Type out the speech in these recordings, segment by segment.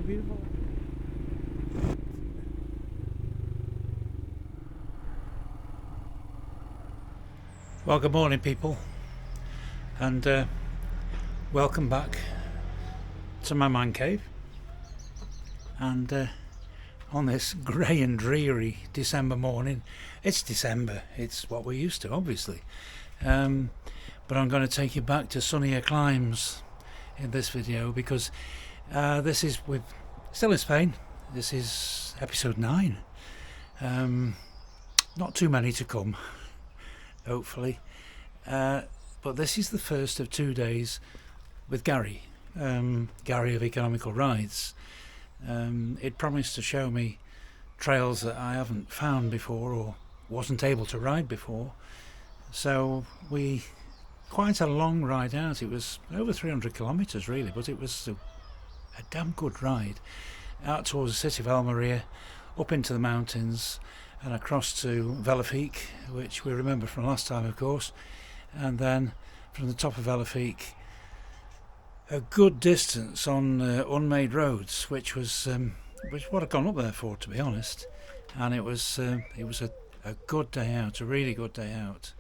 beautiful. Well, good morning people, and welcome back to my man cave. And on this grey and dreary December morning, it's December, it's what we're used to obviously, but I'm going to take you back to sunnier climes in this video, because this is still in Spain. This is episode 9. Not too many to come, hopefully, but this is the first of 2 days with Garry of Economical Rides. It promised to show me trails that I haven't found before or wasn't able to ride before, so quite a long ride out. It was over 300 kilometres really, but it was a damn good ride out towards the city of Almeria, up into the mountains and across to Velefique, which we remember from last time of course, and then from the top of Velefique a good distance on unmade roads, which was what I'd gone up there for, to be honest. And it was a good day out, a really good day out.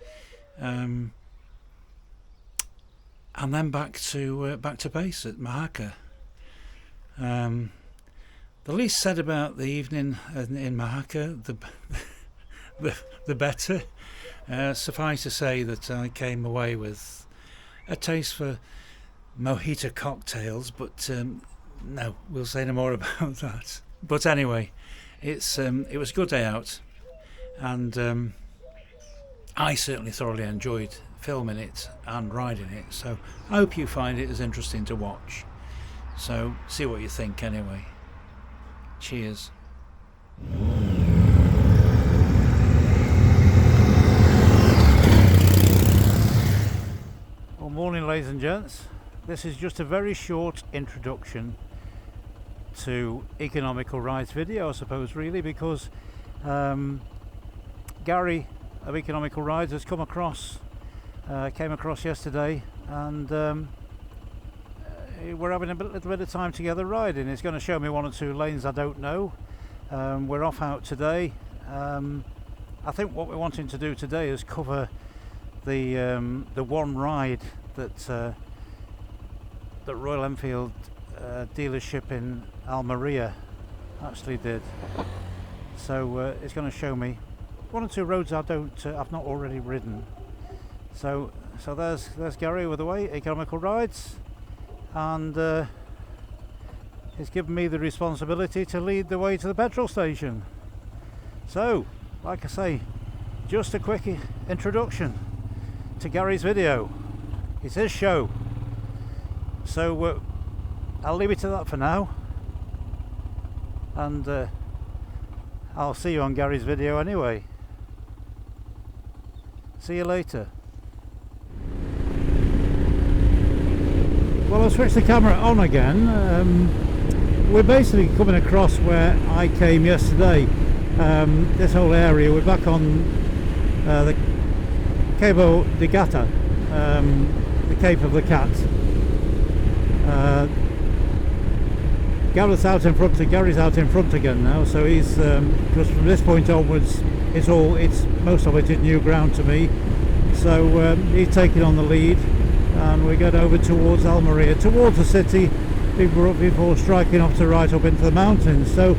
And then back to base at Majaca. The least said about the evening in Majaca, the better. Suffice to say that I came away with a taste for mojito cocktails, but no, we'll say no more about that. But anyway, it was a good day out, and I certainly thoroughly enjoyed filming it and riding it, so I hope you find it as interesting to watch. So see what you think anyway. Cheers. Well, morning ladies and gents. This is just a very short introduction to Economical Rides video, I suppose, really, because Garry of Economical Rides has came across yesterday, and we're having a little bit of time together riding. He's going to show me 1 or 2 lanes I don't know. We're off out today. I think what we're wanting to do today is cover the one ride that Royal Enfield dealership in Almeria actually did. So it's going to show me 1 or 2 roads I've not already ridden. So there's Garry with the way, Economical Rides, and he's given me the responsibility to lead the way to the petrol station. So, like I say, just a quick introduction to Garry's video. It's his show. So I'll leave it to that for now, and I'll see you on Garry's video anyway. See you later. Well, I'll switch the camera on again. We're basically coming across where I came yesterday. This whole area, we're back on the Cabo de Gata, the Cape of the Cat. Garry's out in front again now, so he's because from this point onwards most of it is new ground to me, so he's taking on the lead, and we get over towards Almeria, towards the city, before striking off to right up into the mountains. So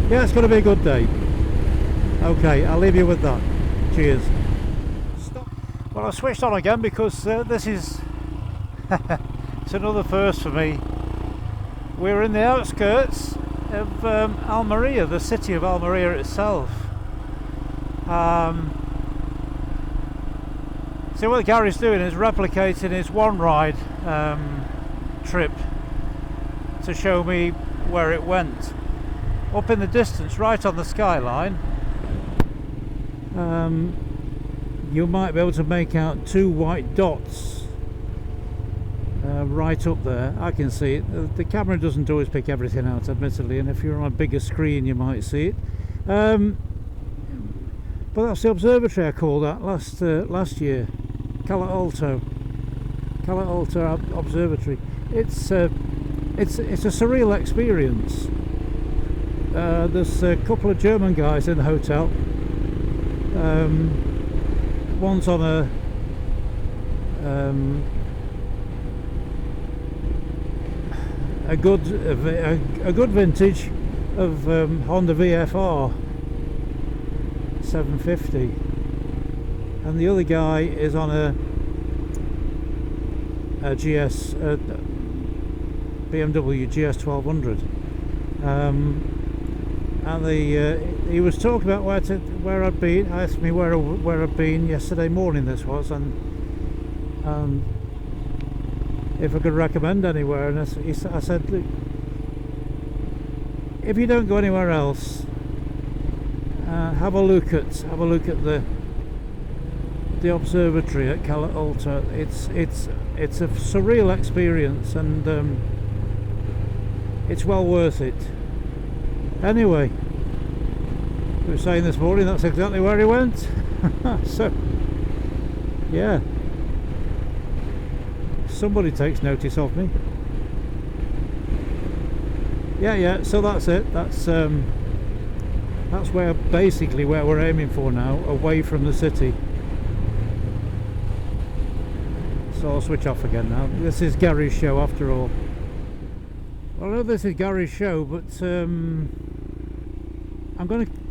yeah, it's going to be a good day. Okay, I'll leave you with that. Cheers. Stop. Well, I've switched on again because this is it's another first for me. We're in the outskirts of Almeria, the city of Almeria itself. So what Garry's doing is replicating his one ride trip to show me where it went. Up in the distance, right on the skyline, you might be able to make out 2 white dots right up there. I can see it. The camera doesn't always pick everything out, admittedly, and if you're on a bigger screen you might see it. But that's the observatory I called that last year, Cala Alto Observatory. It's it's a surreal experience. There's a couple of German guys in the hotel. One's on a good vintage of Honda VFR 750, and the other guy is on a GS BMW GS 1200. And he was talking about where I'd been. Asked me where I'd been yesterday morning. This was, and if I could recommend anywhere. And I said, look, if you don't go anywhere else, have a look at the observatory at Cala Alta. It's a surreal experience, and it's well worth it. Anyway, we were saying this morning that's exactly where he went. So, yeah, somebody takes notice of me. Yeah. So that's it. That's where basically where we're aiming for now, away from the city. So I'll switch off again now. This is Garry's show after all. Well, I know this is Garry's show, but I'm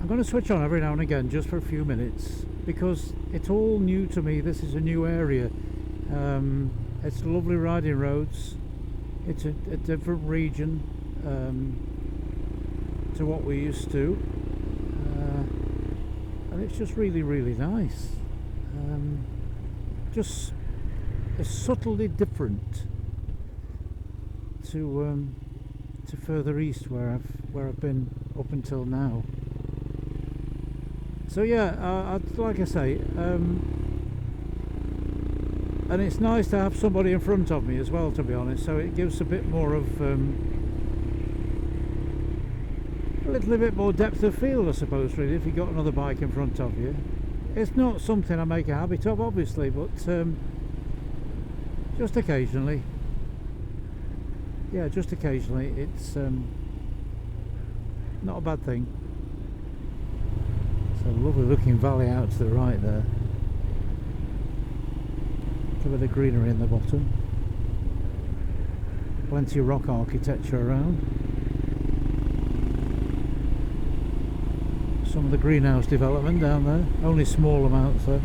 gonna switch on every now and again just for a few minutes, because it's all new to me. This is a new area. It's lovely riding roads. It's a different region to what we used to, and it's just really, really nice. Just subtly different to further east where I've been up until now. So yeah, like I say, and it's nice to have somebody in front of me as well, to be honest. So it gives a bit more of a little bit more depth of field, I suppose, really, if you've got another bike in front of you. It's not something I make a habit of, obviously, but just occasionally. Yeah, just occasionally. It's not a bad thing. It's a lovely looking valley out to the right there. A bit of greenery in the bottom. Plenty of rock architecture around. Some of the greenhouse development down there. Only small amounts though.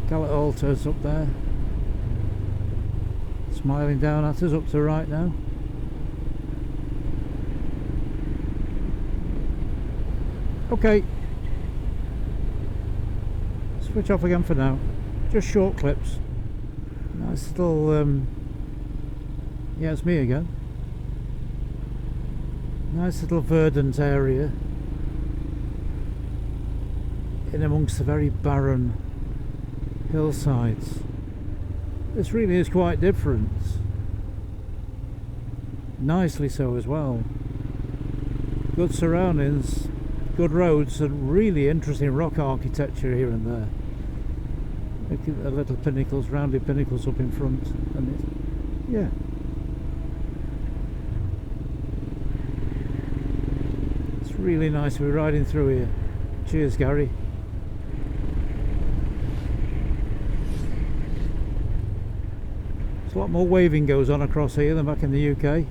Cala Alta's up there. Smiling down at us up to the right now. Okay, switch off again for now. Just short clips. Nice little yeah, it's me again. Nice little verdant area in amongst the very barren hillsides. This really is quite different. Nicely so as well. Good surroundings, good roads, and really interesting rock architecture here and there. Look at the little pinnacles, rounded pinnacles up in front, and it's, yeah. It's really nice to be riding through here. Cheers, Garry. There's a lot more waving goes on across here than back in the UK.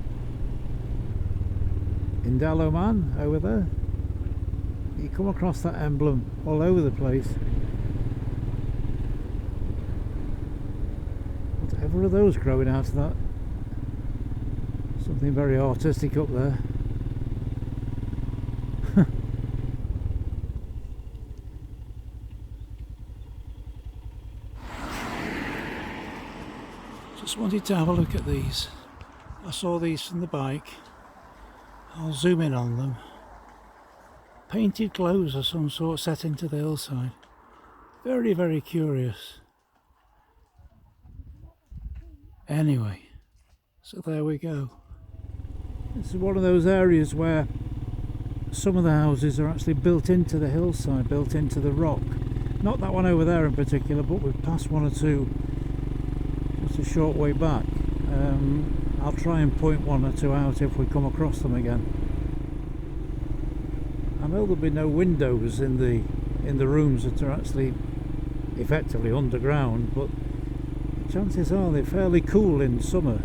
In Daloman, over there. You come across that emblem all over the place. Whatever are those growing out of that? Something very artistic up there. Just wanted to have a look at these. I saw these from the bike. I'll zoom in on them. Painted glows of some sort set into the hillside. Very, very curious. Anyway, so there we go. This is one of those areas where some of the houses are actually built into the hillside, built into the rock. Not that one over there in particular, but we've passed one or two just a short way back. I'll try and point one or two out if we come across them again. I know there'll be no windows in the rooms that are actually effectively underground, but chances are they're fairly cool in summer.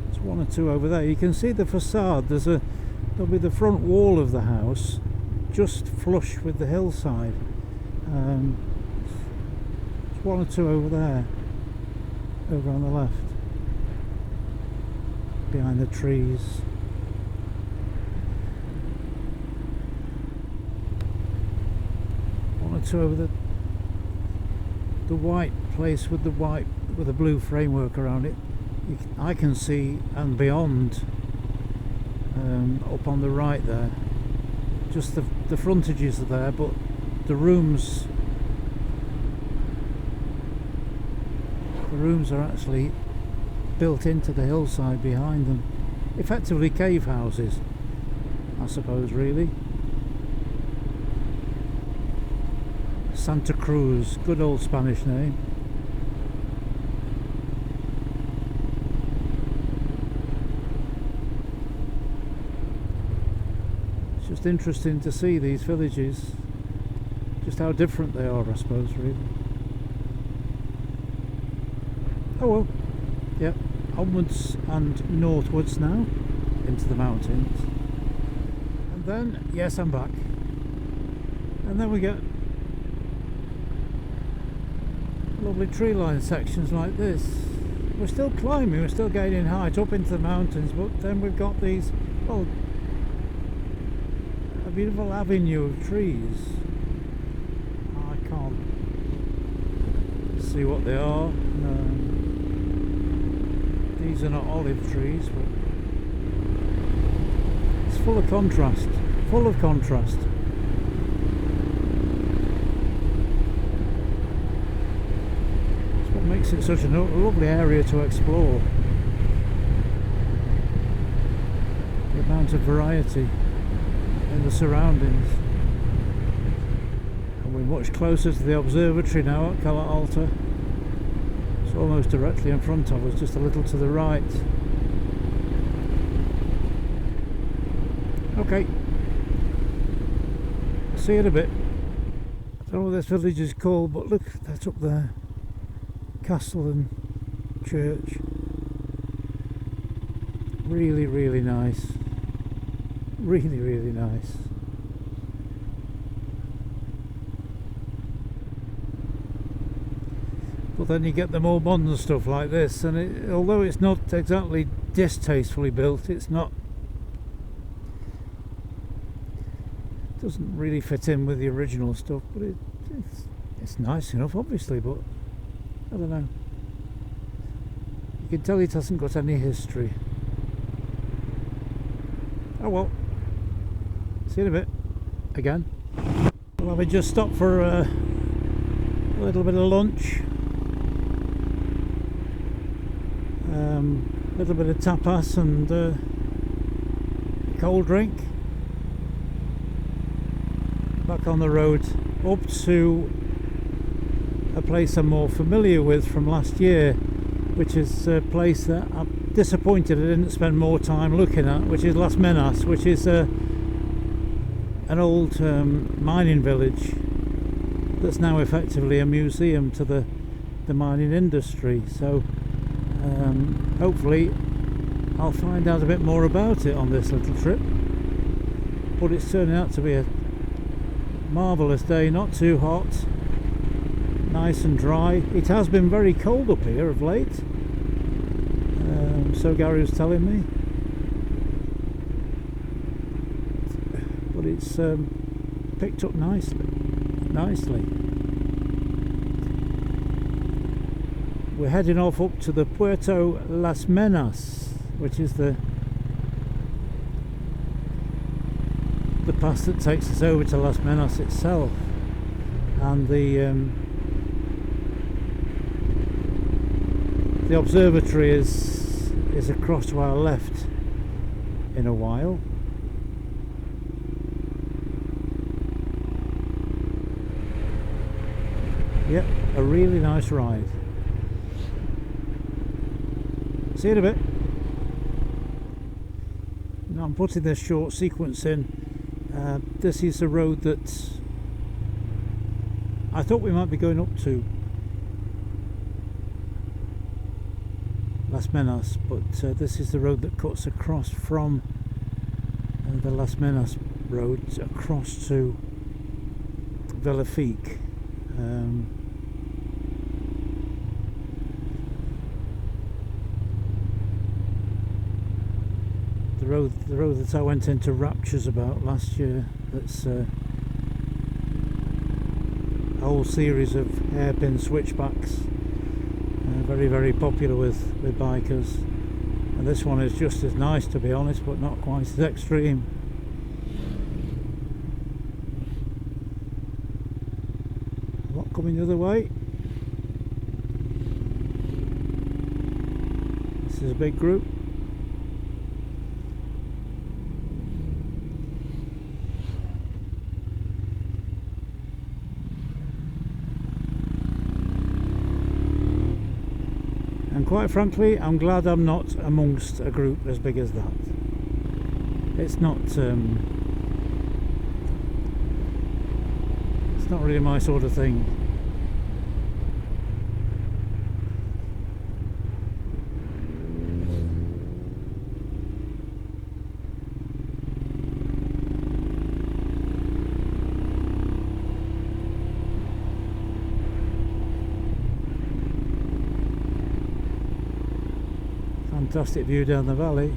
There's one or two over there. You can see the facade. There'll be the front wall of the house just flush with the hillside. There's one or two over there, over on the left, behind the trees. One or two over the white place with the blue framework around it. I can see, and beyond, up on the right there, just the frontages are there, but the rooms are actually built into the hillside behind them. Effectively cave houses, I suppose, really. Santa Cruz, good old Spanish name. It's just interesting to see these villages, just how different they are, I suppose, really. Oh well, yep, onwards and northwards now, into the mountains. And then, yes, I'm back. And then we get lovely tree line sections like this. We're still climbing, we're still gaining height up into the mountains, but then we've got these, well, a beautiful avenue of trees. I can't see what they are. These are not olive trees, but it's full of contrast, full of contrast. Makes it such a lovely area to explore. The amount of variety in the surroundings. And we're much closer to the observatory now at Cala Alta. It's almost directly in front of us, just a little to the right. Okay. See you in a bit. I don't know what this village is called, but look, that's up there. Castle and church. Really, really nice. Really, really nice. But then you get the more modern stuff like this, and although it's not exactly distastefully built, it doesn't really fit in with the original stuff, but it's nice enough, obviously, but I don't know. You can tell it hasn't got any history. Oh well. See you in a bit. Again. Well, we just stopped for a little bit of lunch. A little bit of tapas and cold drink. Back on the road up to a place I'm more familiar with from last year, which is a place that I'm disappointed I didn't spend more time looking at, which is Las Menas, which is an old mining village that's now effectively a museum to the mining industry. So hopefully I'll find out a bit more about it on this little trip. But it's turning out to be a marvellous day, not too hot, nice and dry. It has been very cold up here of late, so Gary was telling me, but it's picked up nicely. We're heading off up to the Puerto Las Menas, which is the pass that takes us over to Las Menas itself, and the observatory is across to our left in a while. Yep, a really nice ride. See you in a bit. Now I'm putting this short sequence in. This is the road that I thought we might be going up to Las Menas, but this is the road that cuts across from the Las Menas road across to Velefique. The road that I went into raptures about last year. That's a whole series of hairpin switchbacks, very, very popular with bikers. And this one is just as nice, to be honest, but not quite as extreme. What coming the other way? This is a big group. And quite frankly, I'm glad I'm not amongst a group as big as that. It's not really my sort of thing. Fantastic view down the valley.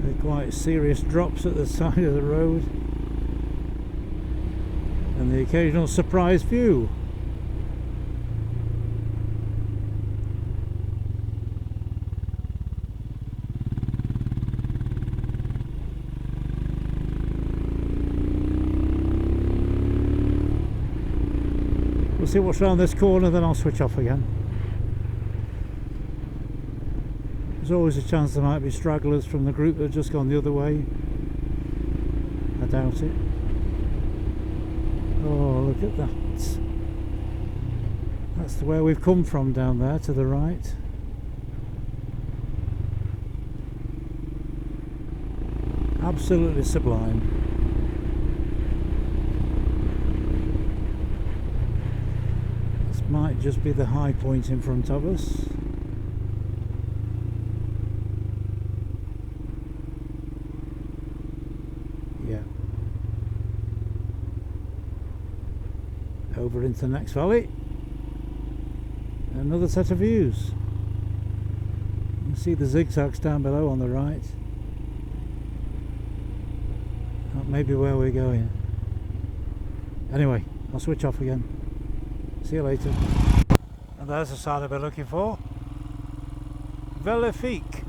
They're quite serious drops at the side of the road, and the occasional surprise view. We'll see what's around this corner, then I'll switch off again. There's always a chance there might be stragglers from the group that have just gone the other way. I doubt it. Oh, look at that. That's where we've come from down there to the right. Absolutely sublime. This might just be the high point in front of us. Over into the next valley, another set of views. You can see the zigzags down below on the right. That may be where we're going. Anyway, I'll switch off again. See you later. And there's the sign I've been looking for. Velefique.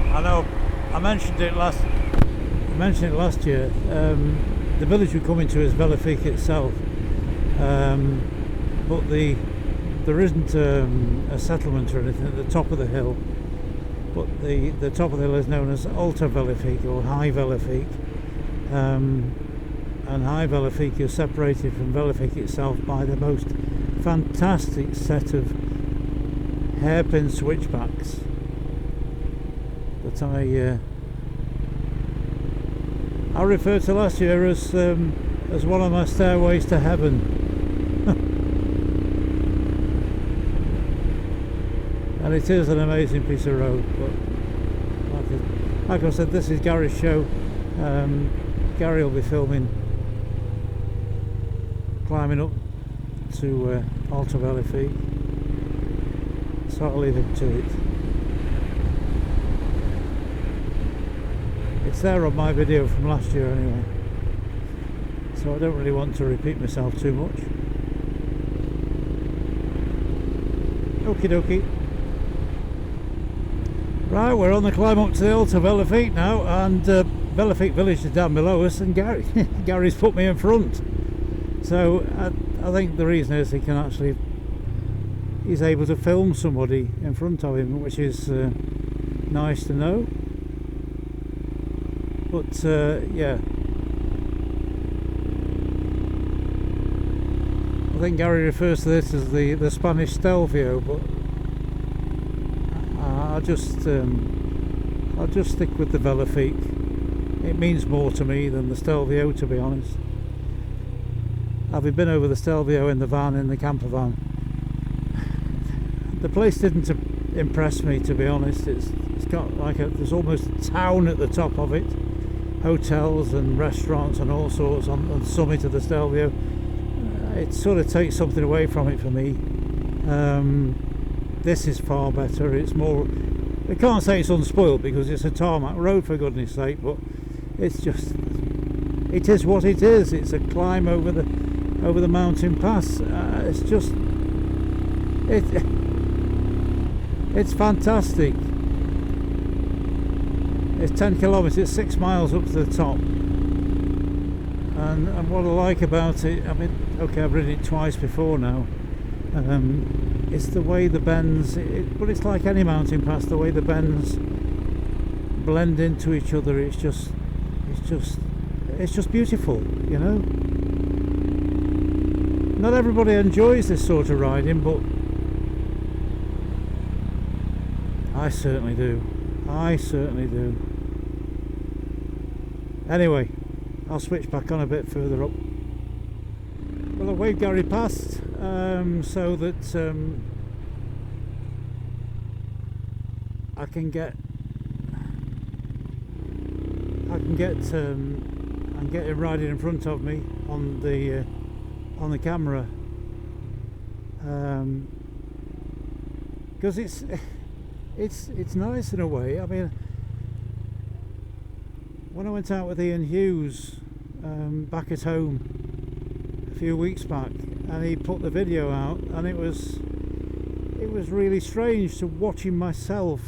I know I mentioned it last year. The village we come into is Velefique itself, but there isn't a settlement or anything at the top of the hill. But the top of the hill is known as Alta Velefique or High Velefique, and High Velefique is separated from Velefique itself by the most fantastic set of hairpin switchbacks that I referred to last year as one of my stairways to heaven. And it is an amazing piece of road. But like I said, this is Garry's show. Garry will be filming climbing up to Alta Velefique, so I'll leave him to it. It's there on my video from last year anyway, so I don't really want to repeat myself too much. Okie dokie. Right, we're on the climb up to the Alta Velefique now, and Velefique village is down below us, and Garry's put me in front. So I think the reason is he's able to film somebody in front of him, which is nice to know. But yeah, I think Gary refers to this as the Spanish Stelvio, but I'll just stick with the Velefique. It means more to me than the Stelvio, to be honest. Having been over the Stelvio in the van, in the camper van, the place didn't impress me, to be honest. It's got like there's almost a town at the top of it, hotels and restaurants and all sorts on the summit of the Stelvio. It sort of takes something away from it for me. This is far better. It's more, I can't say it's unspoiled because it's a tarmac road, for goodness sake, but it's just, it is what it is. It's a climb over the mountain pass. It's just, it's fantastic. It's 10 kilometres, it's 6 miles up to the top. And what I like about it, I mean, okay, I've ridden it twice before now. It's the way the bends, but it's like any mountain pass, the way the bends blend into each other. It's just beautiful, you know. Not everybody enjoys this sort of riding, but I certainly do. I certainly do. Anyway, I'll switch back on a bit further up. Well, I waved Gary past so that I can get him riding in front of me on the camera, because it's nice in a way. I mean, when I went out with Ian Hughes back at home a few weeks back, and he put the video out, and it was really strange to watching myself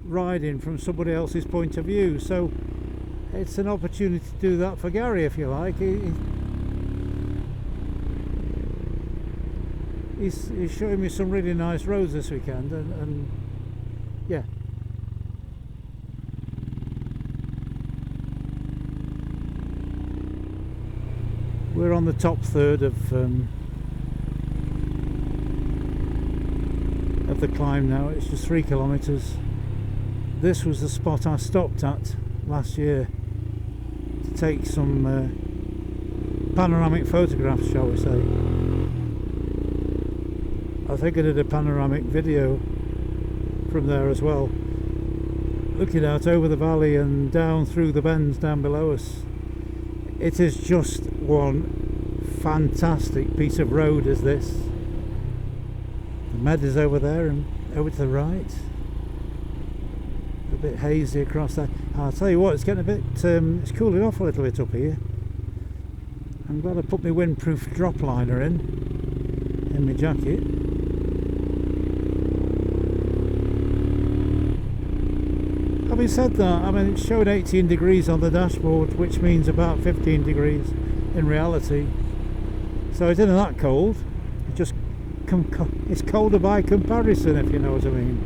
riding from somebody else's point of view. So it's an opportunity to do that for Gary, if you like. He's showing me some really nice roads this weekend, and yeah. We're on the top third of the climb now. It's just 3 kilometres. This was the spot I stopped at last year to take some panoramic photographs, shall we say. I think I did a panoramic video from there as well, looking out over the valley and down through the bends down below us. It is just one fantastic piece of road, is this. The Med is over there and over to the right, a bit hazy across there. I'll tell you what, it's getting a bit it's cooling off a little bit up here. I'm glad I put my windproof drop liner in my jacket. Having said that, I mean, it showed 18 degrees on the dashboard, which means about 15 degrees in reality. So it isn't that cold. It just it's colder by comparison, if you know what I mean.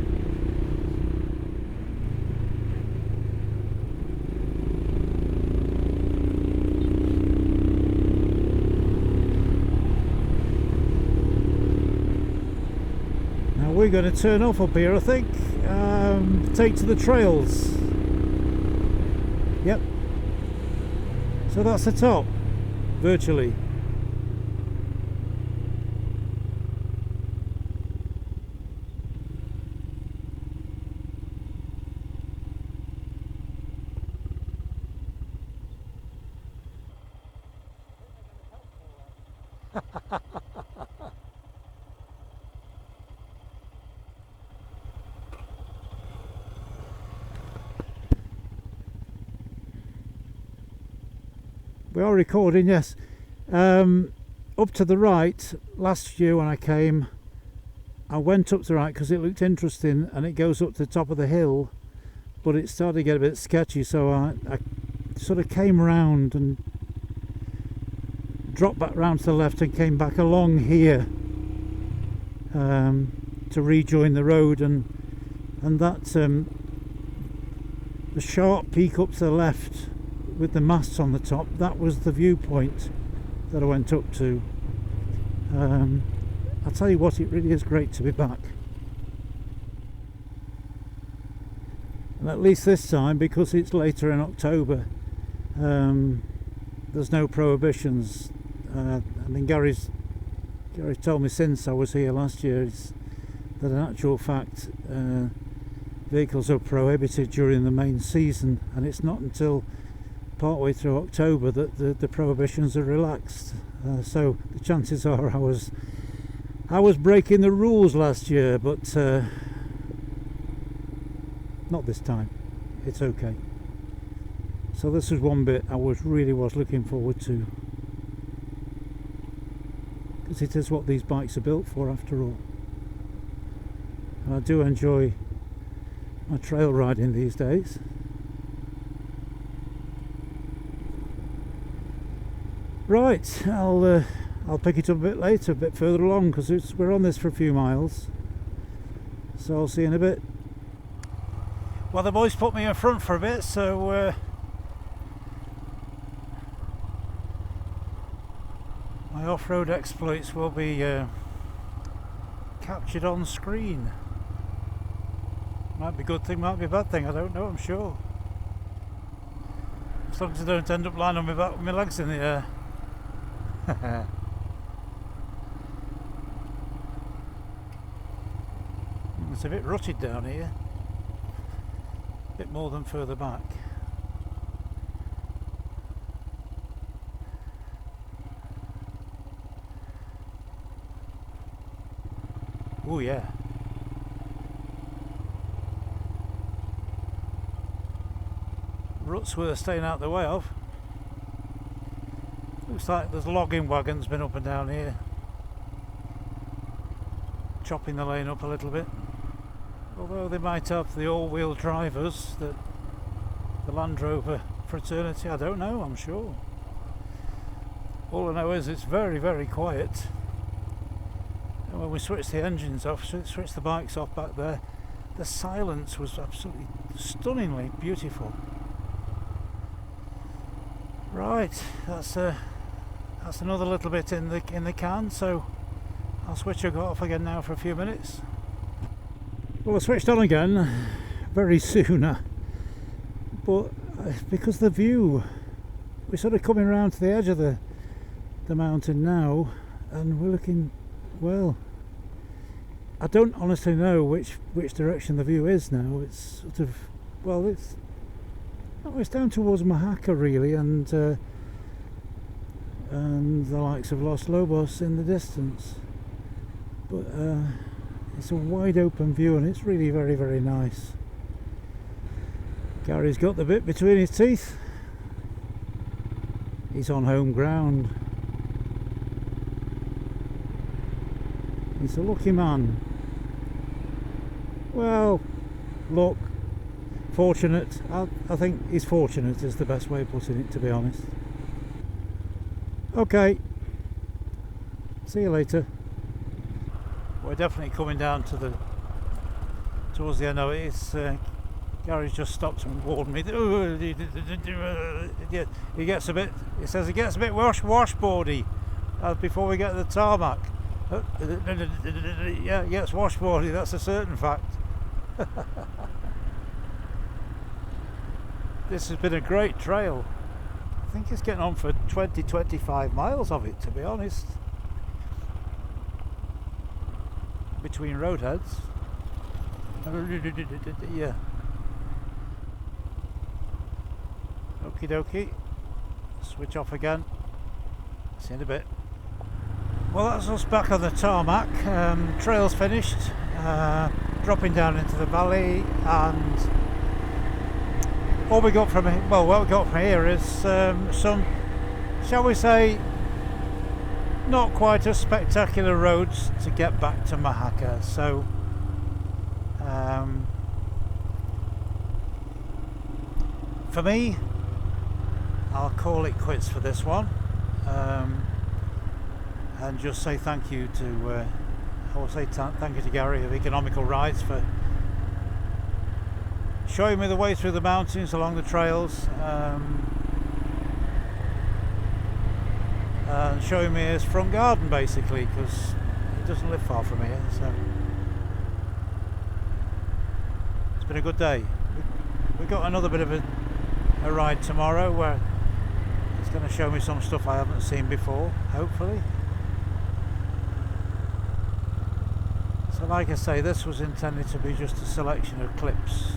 Now we're going to turn off up here, I think. Take to the trails. Yep. So that's the top, virtually. We are recording, yes. Up to the right, last year when I came, I went up to the right because it looked interesting, and it goes up to the top of the hill, but it started to get a bit sketchy, so I sort of came round and dropped back round to the left and came back along here to rejoin the road, and that the sharp peak up to the left with the masts on the top, that was the viewpoint that I went up to. I'll tell you what, it really is great to be back. And at least this time, because it's later in October, there's no prohibitions. I mean, Gary told me since I was here last year that in actual fact vehicles are prohibited during the main season, and it's not until partway through October that the prohibitions are relaxed. So the chances are I was breaking the rules last year, but not this time. It's okay. So this is one bit I really was looking forward to, because it is what these bikes are built for after all. And I do enjoy my trail riding these days. Right, I'll pick it up a bit later, a bit further along, because we're on this for a few miles. So I'll see you in a bit. Well, the boys put me in front for a bit, so my off-road exploits will be captured on screen. Might be a good thing, might be a bad thing, I don't know, I'm sure. As long as I don't end up lying on my back with my legs in the air. It's a bit rutted down here. A bit more than further back. Oh yeah. Ruts worth staying out the way of. Looks like there's logging wagons been up and down here, chopping the lane up a little bit. Although they might have the all-wheel drivers that the Land Rover fraternity, I don't know, I'm sure. All I know is it's very, very quiet. And when we switched the engines off, switched the bikes off back there, the silence was absolutely stunningly beautiful. Right, that's another little bit in the can, so I'll switch it off again now for a few minutes. Well, I switched on again very soon, but because the view, we're sort of coming around to the edge of the mountain now, and we're looking, well, I don't honestly know which direction the view is now. It's sort of, well, it's down towards Mahaka really, and the likes of Los Lobos in the distance, but it's a wide open view and it's really very, very nice. Gary's got the bit between his teeth. He's on home ground. He's a lucky man. Well, look, fortunate. I think he's fortunate is the best way of putting it, to be honest. Okay, see you later. We're definitely coming down towards the end of it. It's Gary's just stopped and warned me. He gets a bit. He says it gets a bit washboardy before we get to the tarmac. Yeah, it gets washboardy. That's a certain fact. This has been a great trail. I think it's getting on for 20-25 miles of it, to be honest, between roadheads. Yeah. Okie dokie. Switch off again. See you in a bit. Well, that's us back on the tarmac. Trail's finished. Dropping down into the valley, and what we got from here is some, shall we say, not quite as spectacular roads to get back to Mahaka. So for me, I'll call it quits for this one, and just say thank you to thank you to Garry of Economical Rides for showing me the way through the mountains along the trails, and showing me his front garden basically, because he doesn't live far from here. So it's been a good day. We've got another bit of a ride tomorrow where he's going to show me some stuff I haven't seen before, hopefully. So like I say, this was intended to be just a selection of clips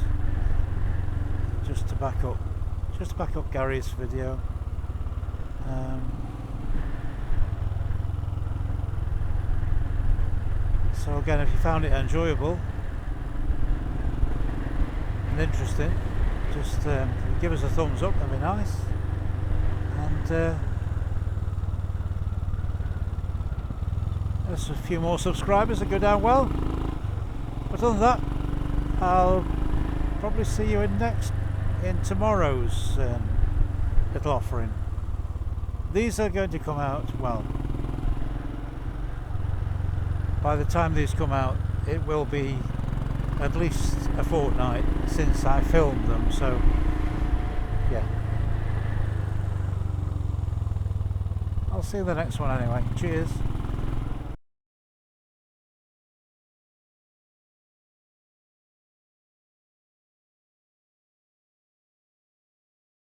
just to back up Gary's video. So again, if you found it enjoyable and interesting, just give us a thumbs up, that'd be nice. And there's a few more subscribers that go down well. But other than that, I'll probably see you in tomorrow's little offering. These are going to come out, well, by the time these come out, it will be at least a fortnight since I filmed them, so yeah. I'll see you in the next one anyway. Cheers.